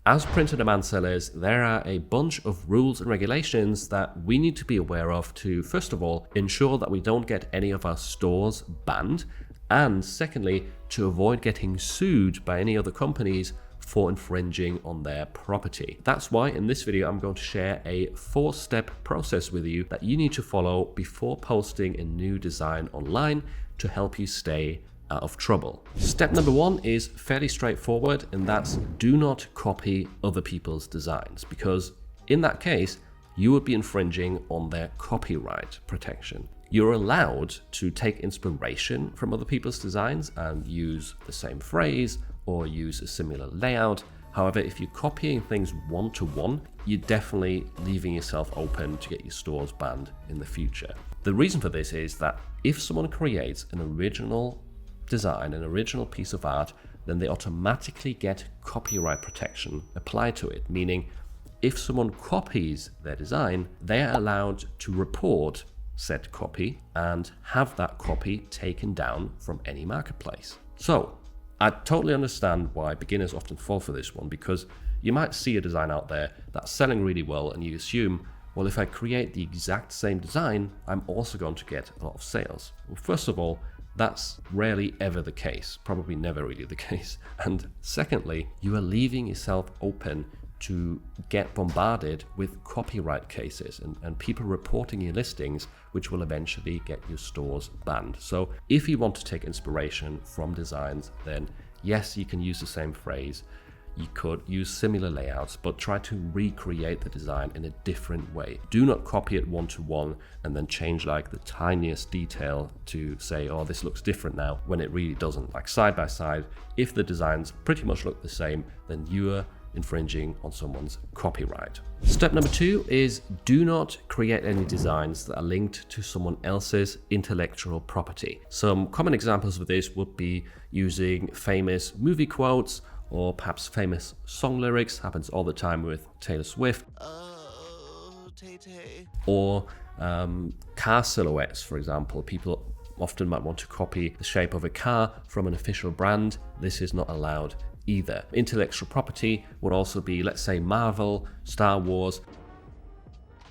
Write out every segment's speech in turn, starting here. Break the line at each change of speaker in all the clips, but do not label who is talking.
As print-on-demand sellers, there are a bunch of rules and regulations that we need to be aware of to, first of all, ensure that we don't get any of our stores banned, and secondly, to avoid getting sued by any other companies for infringing on their property. That's why in this video I'm going to share a 4-step process with you that you need to follow before posting a new design online to help you stay out of trouble. Step number 1 is fairly straightforward, and that's do not copy other people's designs, because in that case you would be infringing on their copyright protection. You're allowed to take inspiration from other people's designs and use the same phrase or use a similar layout. However, if you're copying things one-to-one, you're definitely leaving yourself open to get your stores banned in the future. The reason for this is that if someone creates an original design, an original piece of art, then they automatically get copyright protection applied to it, meaning if someone copies their design, they are allowed to report said copy and have that copy taken down from any marketplace. So I totally understand why beginners often fall for this one, because you might see a design out there that's selling really well and you assume, well, if I create the exact same design, I'm also going to get a lot of sales. Well, first of all, that's rarely ever the case, probably never really the case. And secondly, you are leaving yourself open to get bombarded with copyright cases and people reporting your listings, which will eventually get your stores banned. So if you want to take inspiration from designs, then yes, you can use the same phrase. You could use similar layouts, but try to recreate the design in a different way. Do not copy it one-to-one and then change like the tiniest detail to say, oh, this looks different now, when it really doesn't. Like side by side, if the designs pretty much look the same, then you're infringing on someone's copyright. Step number 2 is do not create any designs that are linked to someone else's intellectual property. Some common examples of this would be using famous movie quotes or perhaps famous song lyrics. Happens all the time with Taylor Swift.
Oh, Tay-Tay.
Or car silhouettes, for example. People often might want to copy the shape of a car from an official brand. This is not allowed either. Intellectual property would also be, let's say, Marvel, Star Wars.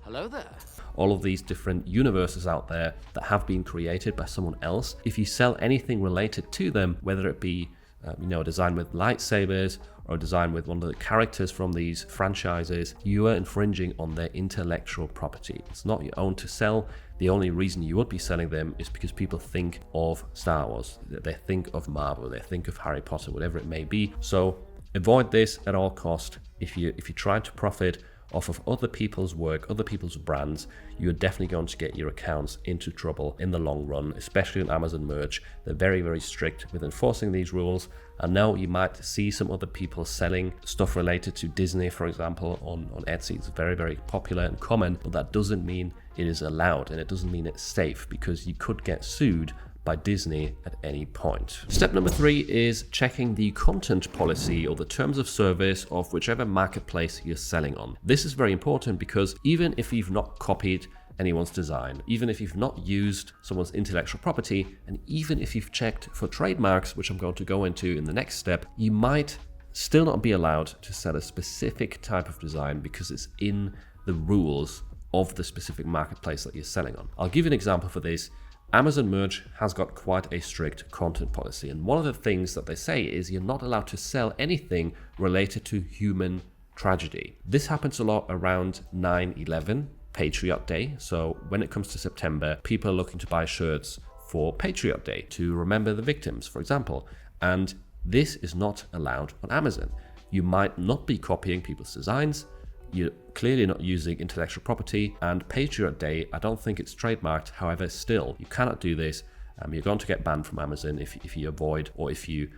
Hello there.
All of these different universes out there that have been created by someone else. If you sell anything related to them, whether it be a design with lightsabers or a design with one of the characters from these franchises, you are infringing on their intellectual property. It's not your own to sell. The only reason you would be selling them is because people think of Star Wars, they think of Marvel, they think of Harry Potter, whatever it may be. So avoid this at all cost. If you try to profit off of other people's work, other people's brands, you're definitely going to get your accounts into trouble in the long run, especially on Amazon merch. They're very, very strict with enforcing these rules. I know you might see some other people selling stuff related to Disney, for example, on Etsy. It's very, very popular and common, but that doesn't mean it is allowed, and it doesn't mean it's safe, because you could get sued by Disney at any point. Step number 3 is checking the content policy or the terms of service of whichever marketplace you're selling on. This is very important because even if you've not copied anyone's design, even if you've not used someone's intellectual property, and even if you've checked for trademarks, which I'm going to go into in the next step, you might still not be allowed to sell a specific type of design because it's in the rules of the specific marketplace that you're selling on. I'll give you an example for this. Amazon merch has got quite a strict content policy, and one of the things that they say is you're not allowed to sell anything related to human tragedy. This happens a lot around 9/11, Patriot Day. So when it comes to September, people are looking to buy shirts for Patriot Day to remember the victims, for example, and this is not allowed on Amazon. You might not be copying people's designs, you're clearly not using intellectual property, and Patriot Day, I don't think it's trademarked. However, still, you cannot do this. You're going to get banned from Amazon if you avoid, or if you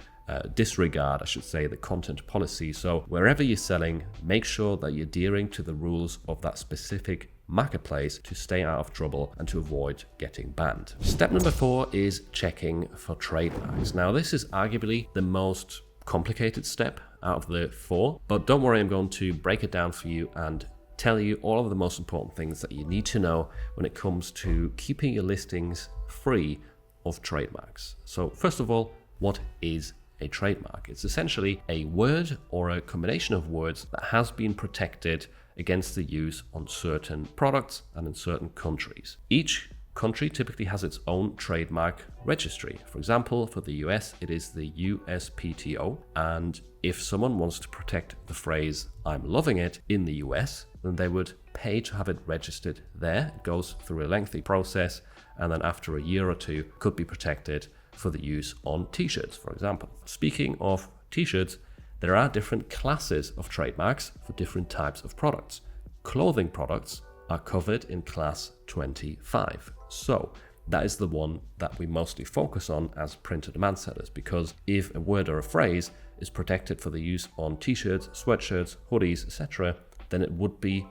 disregard, I should say, the content policy. So wherever you're selling, make sure that you're adhering to the rules of that specific marketplace to stay out of trouble and to avoid getting banned. Step number 4 is checking for trademarks. Now, this is arguably the most complicated step out of the 4, but don't worry, I'm going to break it down for you and tell you all of the most important things that you need to know when it comes to keeping your listings free of trademarks. So first of all, what is a trademark? It's essentially a word or a combination of words that has been protected against the use on certain products and in certain countries. Each country typically has its own trademark registry. For example, for the US, it is the USPTO. And if someone wants to protect the phrase "I'm loving it" in the US, then they would pay to have it registered there. It goes through a lengthy process, and then after a year or two, could be protected for the use on t-shirts, for example. Speaking of t-shirts, there are different classes of trademarks for different types of products. Clothing products are covered in class 25. So that is the one that we mostly focus on as print-on-demand sellers, because if a word or a phrase is protected for the use on t-shirts, sweatshirts, hoodies, etc., then it would be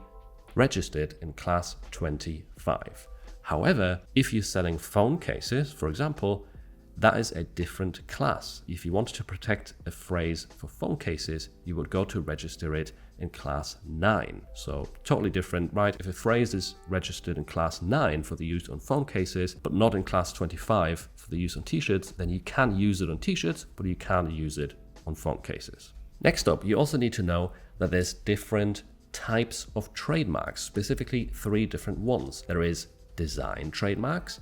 registered in class 25. However, if you're selling phone cases, for example, that is a different class. If you wanted to protect a phrase for phone cases, you would go to register it in class 9. So totally different, right? If a phrase is registered in class 9 for the use on phone cases, but not in class 25 for the use on t-shirts, then you can use it on t-shirts, but you can't use it on phone cases. Next up, you also need to know that there's different types of trademarks, specifically 3 different ones. There is design trademarks,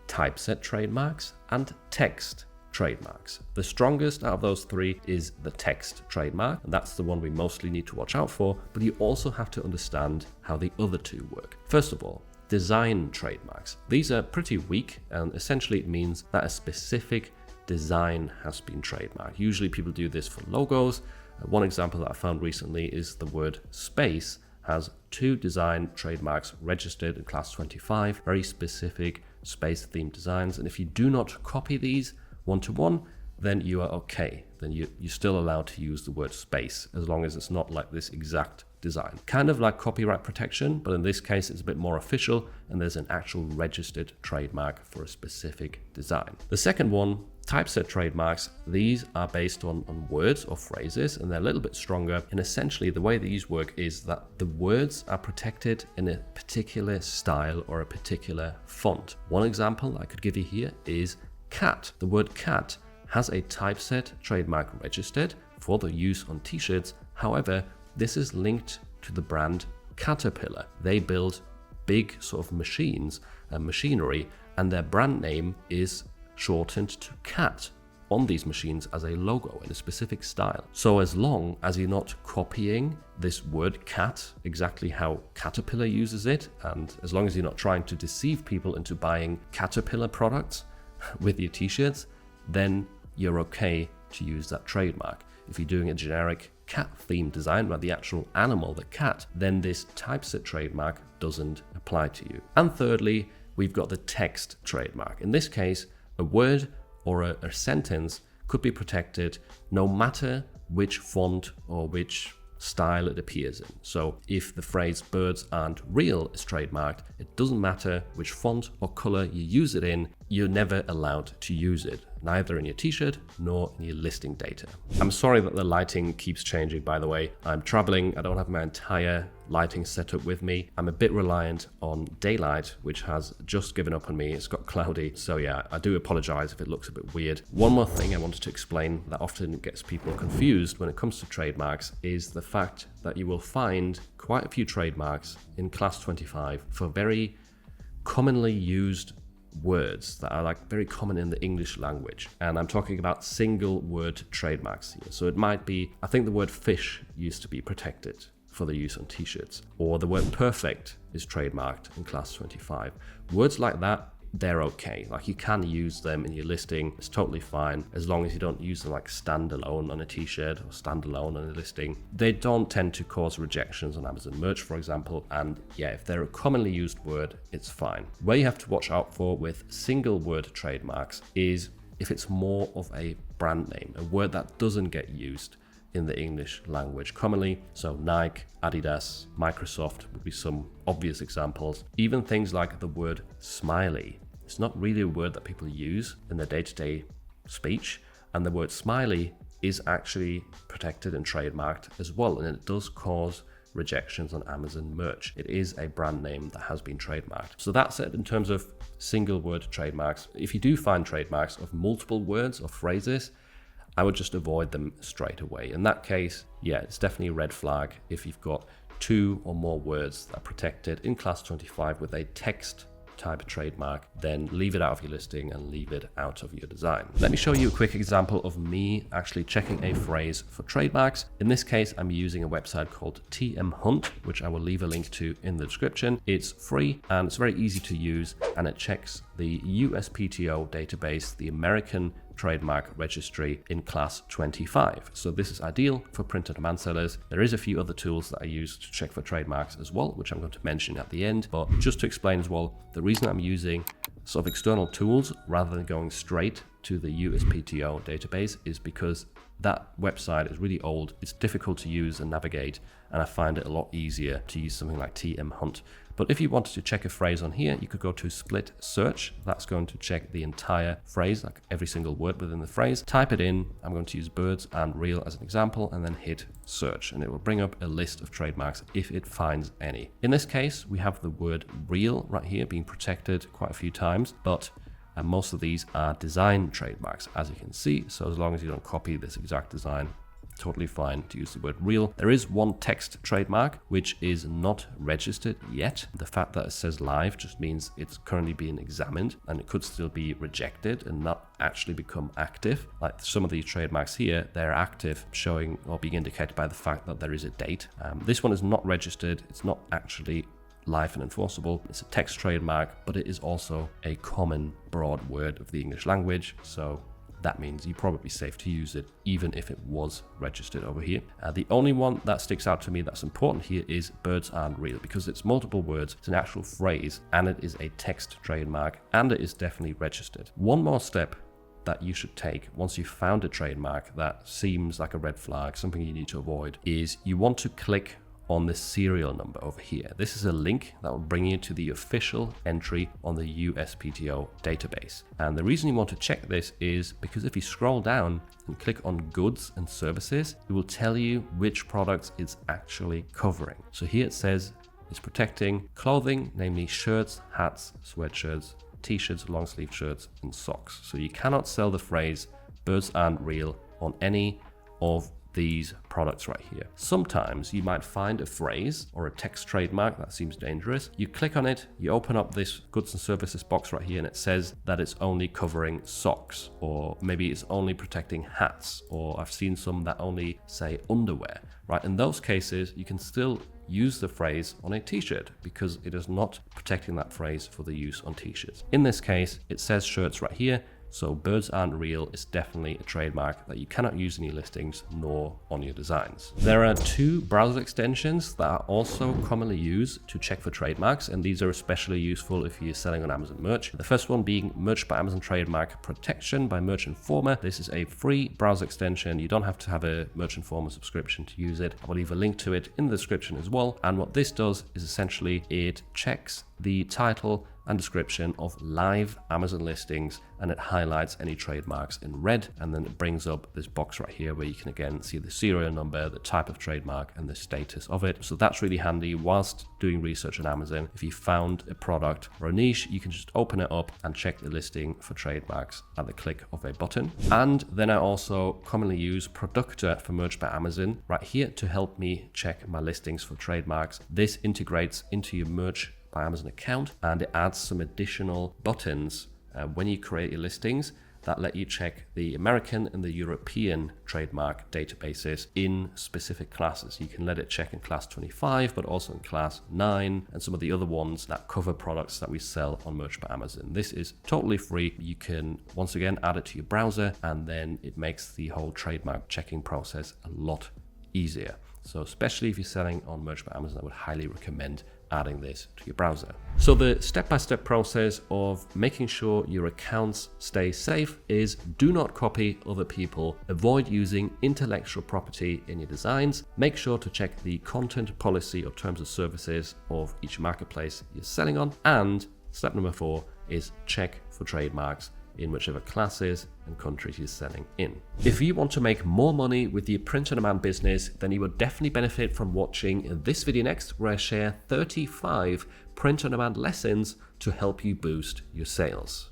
typeset trademarks, and text trademarks. The strongest out of those 3 is the text trademark, and that's the one we mostly need to watch out for, but you also have to understand how the other 2 work. First of all, design trademarks. These are pretty weak, and essentially it means that a specific design has been trademarked. Usually people do this for logos. One example that I found recently is the word space has 2 design trademarks registered in class 25, very specific space-themed designs. And if you do not copy these one-to-one, then you are okay. Then you're still allowed to use the word space, as long as it's not like this exact design. Kind of like copyright protection, but in this case it's a bit more official, and there's an actual registered trademark for a specific design. The second one, typeset trademarks, these are based on words or phrases, and they're a little bit stronger. And essentially the way these work is that the words are protected in a particular style or a particular font. One example I could give you here is cat. The word cat has a typeset trademark registered for the use on t-shirts. However, this is linked to the brand Caterpillar. They build big sort of machines and machinery, and their brand name is shortened to cat on these machines as a logo in a specific style. So as long as you're not copying this word cat exactly how Caterpillar uses it, and as long as you're not trying to deceive people into buying Caterpillar products with your t-shirts, then you're okay to use that trademark. If you're doing a generic cat-themed design by the actual animal, the cat, then this typeset trademark doesn't apply to you. And thirdly, we've got the text trademark. In this case, a word or a sentence could be protected no matter which font or which style it appears in. So if the phrase "birds aren't real" is trademarked, it doesn't matter which font or color you use it in, you're never allowed to use it, neither in your t-shirt nor in your listing data. I'm sorry that the lighting keeps changing, by the way. I'm traveling, I don't have my entire lighting set up with me. I'm a bit reliant on daylight, which has just given up on me. It's got cloudy, so yeah, I do apologize if it looks a bit weird. One more thing I wanted to explain that often gets people confused when it comes to trademarks is the fact that you will find quite a few trademarks in class 25 for very commonly used words that are like very common in the English language. And I'm talking about single word trademarks here. So it might be, I think the word fish used to be protected for the use on t-shirts, or the word perfect is trademarked in class 25. Words like that, they're okay. Like you can use them in your listing. It's totally fine as long as you don't use them like standalone on a t-shirt or standalone on a listing. They don't tend to cause rejections on Amazon merch, for example. And yeah, if they're a commonly used word, it's fine. Where you have to watch out for with single word trademarks is if it's more of a brand name, a word that doesn't get used in the English language commonly. So Nike, Adidas, Microsoft would be some obvious examples. Even things like the word smiley. It's not really a word that people use in their day-to-day speech, and the word smiley is actually protected and trademarked as well, and it does cause rejections on Amazon merch. It is a brand name that has been trademarked. So that's it in terms of single word trademarks. If you do find trademarks of multiple words or phrases, I would just avoid them straight away. In that case, yeah, it's definitely a red flag if you've got 2 or more words that are protected in class 25 with a text type of trademark, then leave it out of your listing and leave it out of your design. Let me show you a quick example of me actually checking a phrase for trademarks. In this case, I'm using a website called TM Hunt, which I will leave a link to in the description. It's free and it's very easy to use, and it checks the USPTO database, the American Trademark Registry in class 25. So this is ideal for print-on-demand sellers. There is a few other tools that I use to check for trademarks as well, which I'm going to mention at the end. But just to explain as well, the reason I'm using sort of external tools rather than going straight to the USPTO database is because that website is really old, it's difficult to use and navigate, and I find it a lot easier to use something like TM Hunt. But if you wanted to check a phrase on here, you could go to split search. That's going to check the entire phrase, like every single word within the phrase. Type it in. I'm going to use birds and real as an example, and then hit search, and it will bring up a list of trademarks if it finds any. In this case, we have the word real right here being protected quite a few times, but most of these are design trademarks, as you can see. So as long as you don't copy this exact design, totally fine to use the word real. There is one text trademark which is not registered yet. The fact that it says live just means it's currently being examined, and it could still be rejected and not actually become active. Like some of these trademarks here, they're active, showing or being indicated by the fact that there is a date. This one is not registered. It's not actually live and enforceable. It's a text trademark, but it is also a common broad word of the English language. So that means you're probably safe to use it even if it was registered over here. The only one that sticks out to me that's important here is birds aren't real, because it's multiple words, it's an actual phrase, and it is a text trademark, and it is definitely registered. One more step that you should take once you've found a trademark that seems like a red flag, something you need to avoid, is you want to click on the serial number over here. This is a link that will bring you to the official entry on the USPTO database. And the reason you want to check this is because if you scroll down and click on goods and services, it will tell you which products it's actually covering. So here it says it's protecting clothing, namely shirts, hats, sweatshirts, t-shirts, long sleeve shirts, and socks. So you cannot sell the phrase birds aren't real on any of these products right here. Sometimes you might find a phrase or a text trademark that seems dangerous. You click on it, you open up this goods and services box right here, and it says that it's only covering socks, or maybe it's only protecting hats, or I've seen some that only say underwear, right? In those cases, you can still use the phrase on a t-shirt because it is not protecting that phrase for the use on t-shirts. In this case, it says shirts right here. So birds aren't real is definitely a trademark that you cannot use in your listings nor on your designs. There are 2 browser extensions that are also commonly used to check for trademarks, and these are especially useful if you're selling on Amazon Merch. The first one being Merch by Amazon Trademark Protection by Merch Informer. This is a free browser extension. You don't have to have a Merch Informer subscription to use it. I will leave a link to it in the description as well. And what this does is essentially it checks the title and description of live Amazon listings, and it highlights any trademarks in red, and then it brings up this box right here where you can again see the serial number, the type of trademark, and the status of it. So that's really handy whilst doing research on Amazon. If you found a product or a niche, you can just open it up and check the listing for trademarks at the click of a button. And then I also commonly use Productor for Merch by Amazon right here to help me check my listings for trademarks. This integrates into your Merch by Amazon account, and it adds some additional buttons when you create your listings that let you check the American and the European trademark databases in specific classes. You can let it check in class 25, but also in class 9 and some of the other ones that cover products that we sell on Merch by Amazon. This is totally free. You can once again add it to your browser, and then it makes the whole trademark checking process a lot easier. So especially if you're selling on Merch by Amazon, I would highly recommend adding this to your browser. So the step-by-step process of making sure your accounts stay safe is do not copy other people, avoid using intellectual property in your designs, make sure to check the content policy or terms of services of each marketplace you're selling on, and step number 4 is check for trademarks in whichever classes and countries you're selling in. If you want to make more money with your print-on-demand business, then you will definitely benefit from watching this video next, where I share 35 print-on-demand lessons to help you boost your sales.